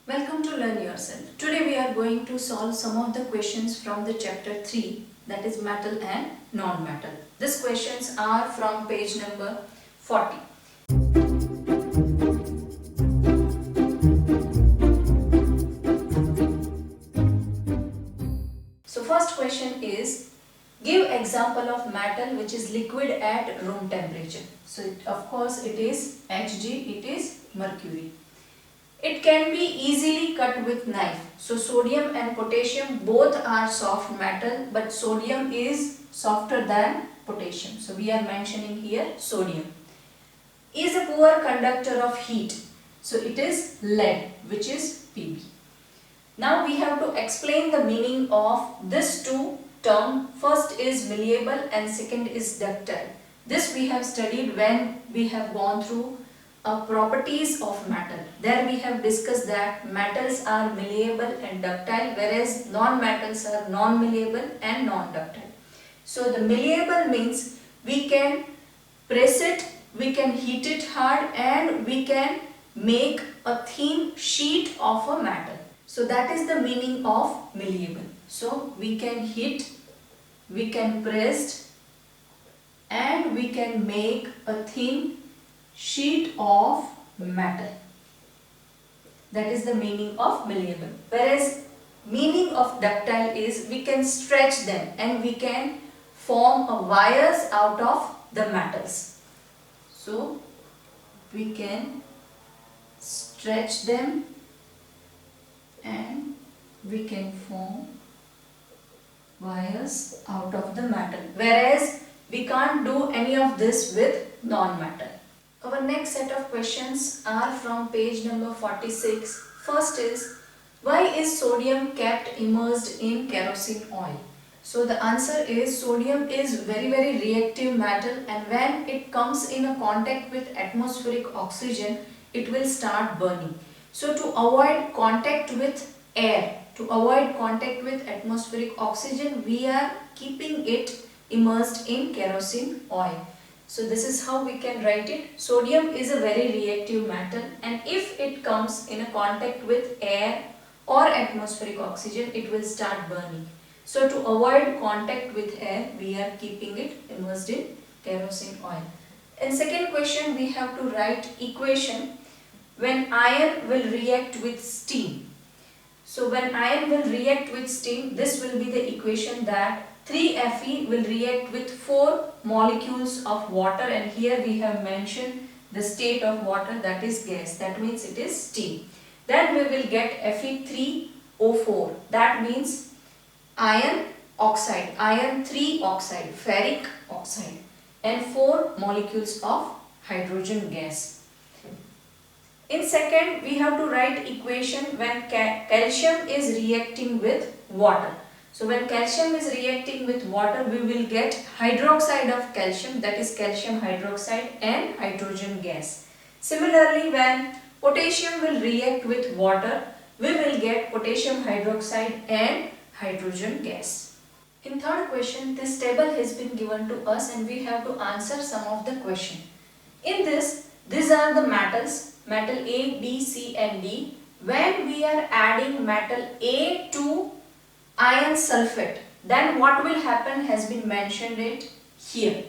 Welcome to Learn Yourself. Today we are going to solve some of the questions from the chapter 3, that is metal and non-metal. These questions are from page number 40. So first question is, give example of metal which is liquid at room temperature. So of course it is Hg, it is mercury. It can be easily cut with knife. So sodium and potassium both are soft metal, but sodium is softer than potassium. So we are mentioning here sodium. Is a poor conductor of heat. So it is lead, which is Pb. Now we have to explain the meaning of this two terms. First is malleable and second is ductile. This we have studied when we have gone through properties of metal. There we have discussed that metals are malleable and ductile, whereas non-metals are non-malleable and non-ductile. So the malleable means we can press it, we can heat it hard, and we can make a thin sheet of a metal. So that is the meaning of malleable. So we can heat, we can press, and we can make a thin sheet of metal. That is the meaning of malleable. Whereas meaning of ductile is we can stretch them and we can form a wires out of the metals. So we can stretch them and we can form wires out of the metal. Whereas we can't do any of this with non-metal. Our next set of questions are from page number 46. First is, why is sodium kept immersed in kerosene oil? So the answer is sodium is very reactive metal, and when it comes in a contact with atmospheric oxygen, it will start burning. So to avoid contact with air, to avoid contact with atmospheric oxygen, we are keeping it immersed in kerosene oil. So this is how we can write it. Sodium is a very reactive metal, and if it comes in a contact with air or atmospheric oxygen, it will start burning. So to avoid contact with air, we are keeping it immersed in kerosene oil. In second question, we have to write equation when iron will react with steam. So when iron will react with steam, this will be the equation that 3Fe will react with 4 molecules of water, and here we have mentioned the state of water, that is gas, that means it is steam. Then we will get Fe3O4, that means iron oxide, iron 3 oxide, ferric oxide, and 4 molecules of hydrogen gas. In second, we have to write equation when calcium is reacting with water. So when calcium is reacting with water, we will get hydroxide of calcium, that is calcium hydroxide, and hydrogen gas. Similarly, when potassium will react with water, we will get potassium hydroxide and hydrogen gas. In third question, this table has been given to us and we have to answer some of the question. In this, these are the metals, metal A, B, C and D. When we are adding metal A to iron sulfate, then what will happen has been mentioned it here.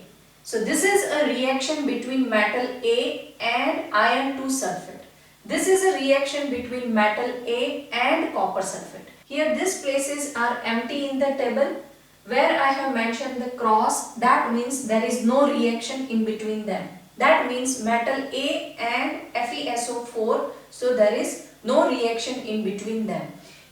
So this is a reaction between metal A and iron 2 sulfate. This is a reaction between metal A and copper sulfate. Here these places are empty in the table. Where I have mentioned the cross, that means there is no reaction in between them. That means metal A and FeSO4, so there is no reaction in between them.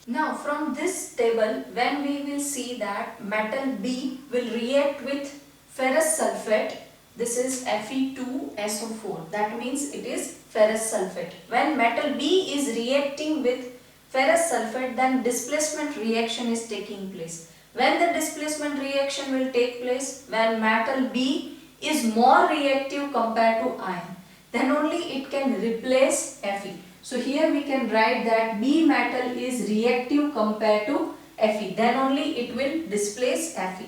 Now from this table, when we will see that metal B will react with ferrous sulfate, this is Fe2SO4, that means it is ferrous sulfate. When metal B is reacting with ferrous sulfate, then displacement reaction is taking place. When the displacement reaction will take place, when metal B is more reactive compared to iron, then only it can replace Fe. So here we can write that B metal is reactive compared to Fe, then only it will displace Fe.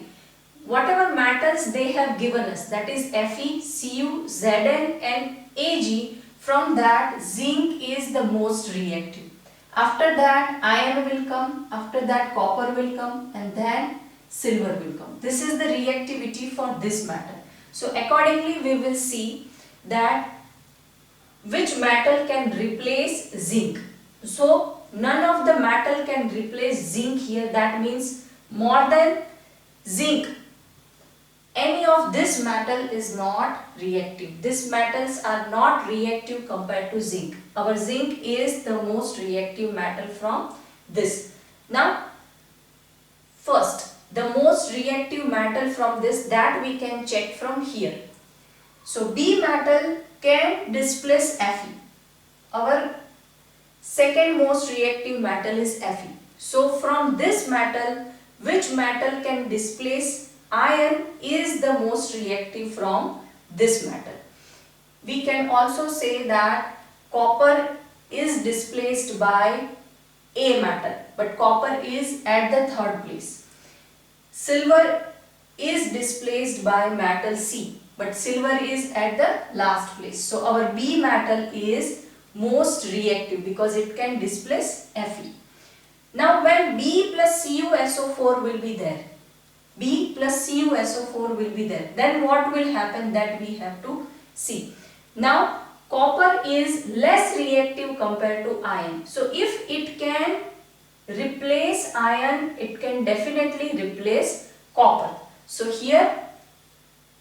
Whatever metals they have given us, that is Fe, Cu, Zn and Ag, from that zinc is the most reactive. After that iron will come, after that copper will come, and then silver will come. This is the reactivity for this metal. So accordingly we will see that which metal can replace zinc. So none of the metal can replace zinc here. That means more than zinc, any of this metal is not reactive. These metals are not reactive compared to zinc. Our zinc is the most reactive metal from this. Now first, the most reactive metal from this, that we can check from here. So B metal can displace Fe. Our second most reactive metal is Fe. So from this metal, which metal can displace iron is the most reactive from this metal. We can also say that copper is displaced by A metal, but copper is at the third place. Silver is displaced by metal C, but silver is at the last place. So our B metal is most reactive because it can displace Fe. Now when B plus CuSO4 will be there, B plus CuSO4 will be there, then what will happen, that we have to see. Now copper is less reactive compared to iron. So if it can replace iron, it can definitely replace copper. So here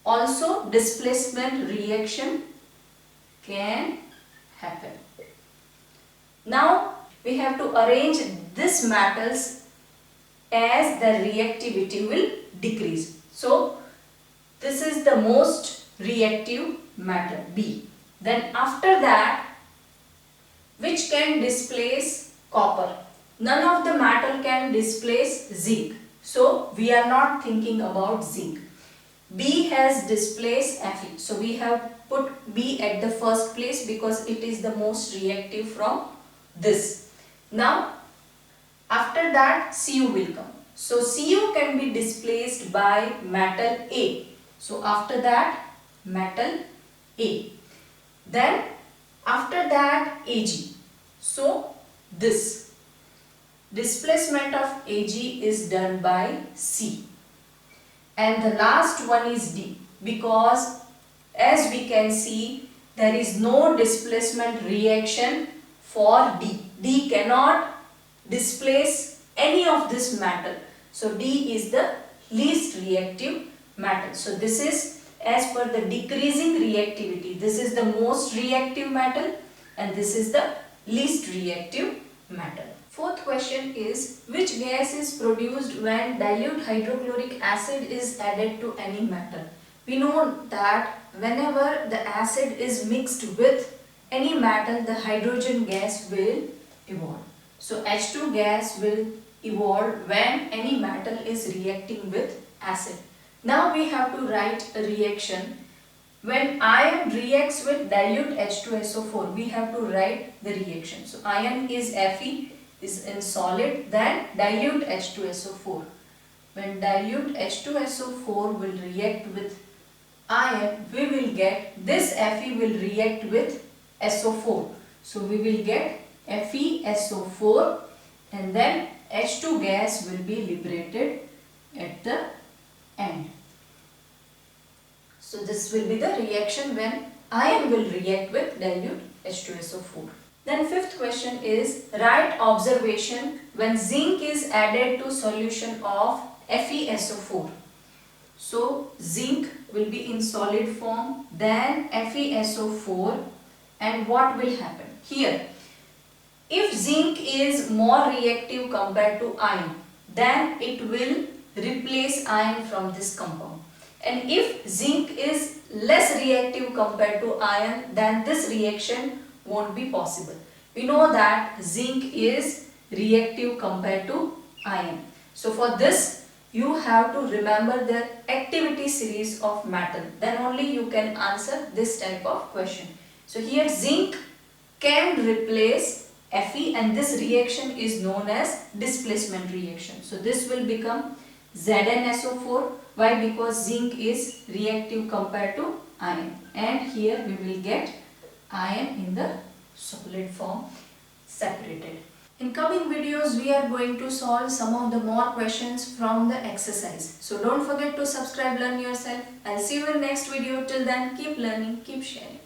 also displacement reaction can happen. Now we have to arrange these metals as the reactivity will decrease. So this is the most reactive metal, B. Then after that, which can displace copper? None of the metal can displace zinc. So we are not thinking about zinc. B has displaced Fe. So we have put B at the first place because it is the most reactive from this. Now after that Cu will come. So Cu can be displaced by metal A. So after that metal A. Then after that Ag. So this displacement of Ag is done by C. And the last one is D, because as we can see there is no displacement reaction for D. D cannot displace any of this metal. So D is the least reactive metal. So this is as per the decreasing reactivity. This is the most reactive metal and this is the least reactive metal. Fourth question is, which gas is produced when dilute hydrochloric acid is added to any metal? We know that whenever the acid is mixed with any metal, the hydrogen gas will evolve. So H2 gas will evolve when any metal is reacting with acid. Now we have to write a reaction. When iron reacts with dilute H2SO4, we have to write the reaction. So iron is Fe, is in solid, then dilute H2SO4. When dilute H2SO4 will react with iron, we will get this Fe will react with SO4. So we will get FeSO4 and then H2 gas will be liberated at the end. So this will be the reaction when iron will react with dilute H2SO4. Then fifth question is, write observation when zinc is added to solution of FeSO4. So zinc will be in solid form, then FeSO4, and what will happen? Here, if zinc is more reactive compared to iron, then it will replace iron from this compound. And if zinc is less reactive compared to iron, then this reaction won't be possible. We know that zinc is reactive compared to iron. So for this, you have to remember the activity series of metal. Then only you can answer this type of question. So here zinc can replace Fe and this reaction is known as displacement reaction. So this will become ZnSO4. Why? Because zinc is reactive compared to iron. And here we will get iron in the solid form separated. In coming videos, we are going to solve some of the more questions from the exercise. So don't forget to subscribe, learn yourself. I'll see you in next video. Till then, keep learning, keep sharing.